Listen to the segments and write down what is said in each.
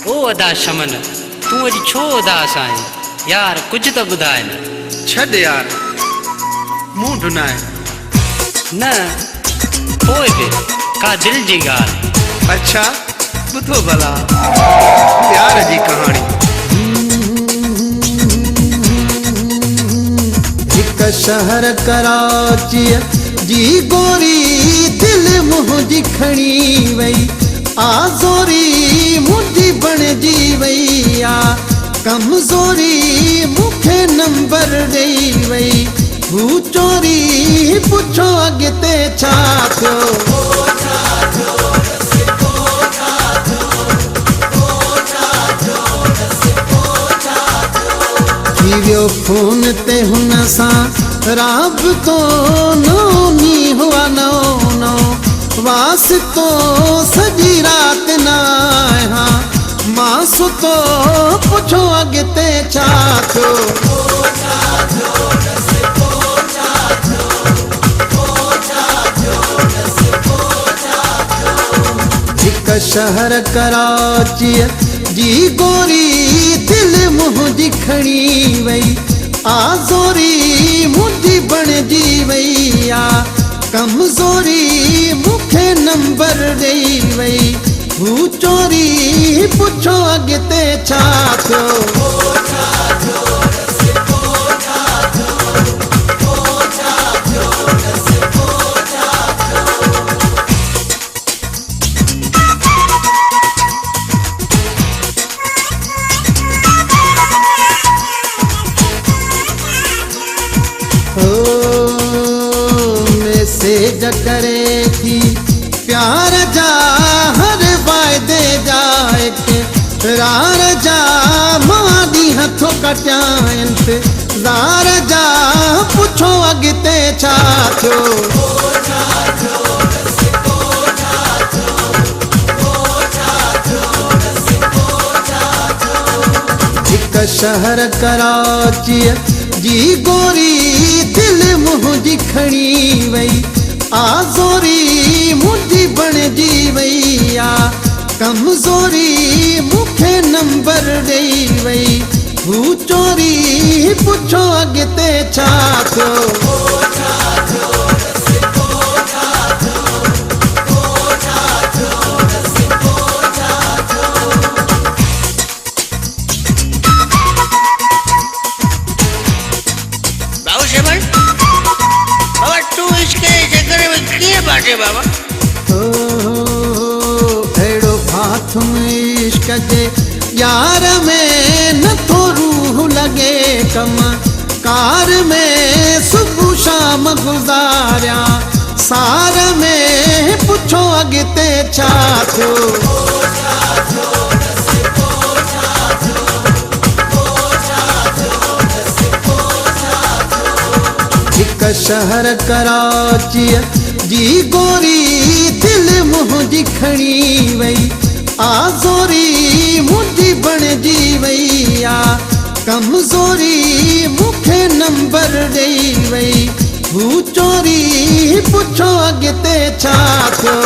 ओ अदा शमन तू अज छो उदास आहीं यार कुछ तो ॿुधाए न। छॾ यार मुंहुं ढुनाए न पोइ बि का दिल जी ॻाल्हि। अच्छा ॿुधो भला प्यार जी कहानी। हिक शहर कराची जी गोरी दिल मुंहिंजी खणी वई आज़ोरी मुंहिंजी बणजी वई आ कमज़ोरी मूंखे नंबर ॾेई वई हू चोरी पुछो अॻिते छा थियो। थी वियो फोन ते हुन सां राबितो नौनी हुआ नौ नौ वासितो सॼी राति न आहियां मां सुतो पुछो अॻिते छा थियो। हिक शहर कराची जी गोरी दिल मुंहिंजी खणी वई आज़ोरी मुंहिंजी बणजी वई आ कमज़ोरी मूंखे नंबर ॾेई वई हू चोरी पुछो अॻिते छा थियो। मैसेज करे थी प्यार जा हर वायदे जा रार जा मां ॾींहं थो कटियां इंतज़ार जा पुछो अॻिते छा थियो। हिक शहर कराची जी गोरी दिल मुंहिंजी खणी वई आज़ोरी मुंहिंजी बणजी वई आ कमज़ोरी मूंखे नंबर ॾेई वई हू चोरी पुछो अॻिते छा थियो। बाबा अहिड़ो फाथुम इश्क जे यार में नथो रूह लॻे कम कार में सुबुह शाम गुज़ारियां सार में पुछो अॻिते छा थियो। हिक शहर कराची जी गोरी दिल मुंहिंजी खणी वई आज़ोरी मुंहिंजी बणजी वई आ कमज़ोरी मूंखे नंबर ॾेई वई हू चोरी पुछो अॻिते छा थियो।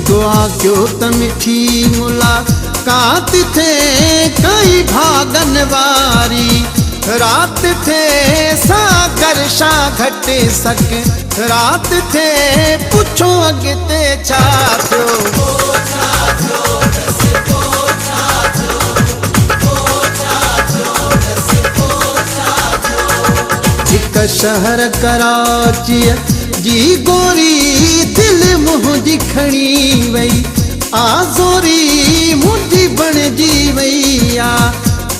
दुआ क्यों त मिठी मुलाकात थे कई भागन वारी रात थे सागर शा घट सके रात थे पुछो अॻिते छा थियो। हिक शहर कराची जी गोरी दिल मुंहिंजी खणी वई आज़ोरी मुंहिंजी बणजी वई आ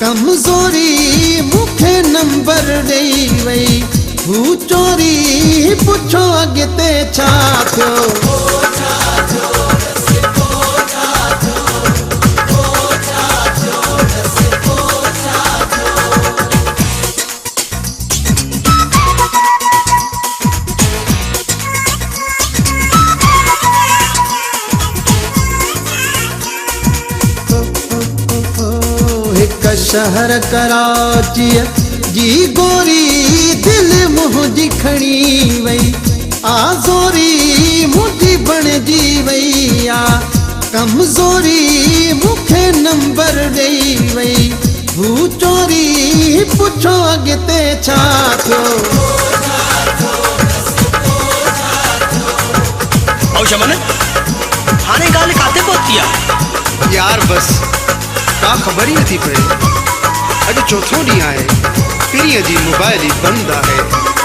कमज़ोरी मूंखे नंबर ॾेई वई हू चोरी पुछो अॻिते छा थियो। शहर कराची जी गोरी दिल मुंहिंजी खणी वई आज़ोरी मुंहिंजी बणजी वई आ कमज़ोरी मूंखे नंबर ॾेई वई हू चोरी पुछो अॻिते छा थियो ऐं शमन हाणे ॻाल्हि काथे पहुती आहे यार बस का ख़बर ई नथी पए अॼु चोथों ॾींहुं आहे पीरीअ जी मोबाइल ई बंदि आहे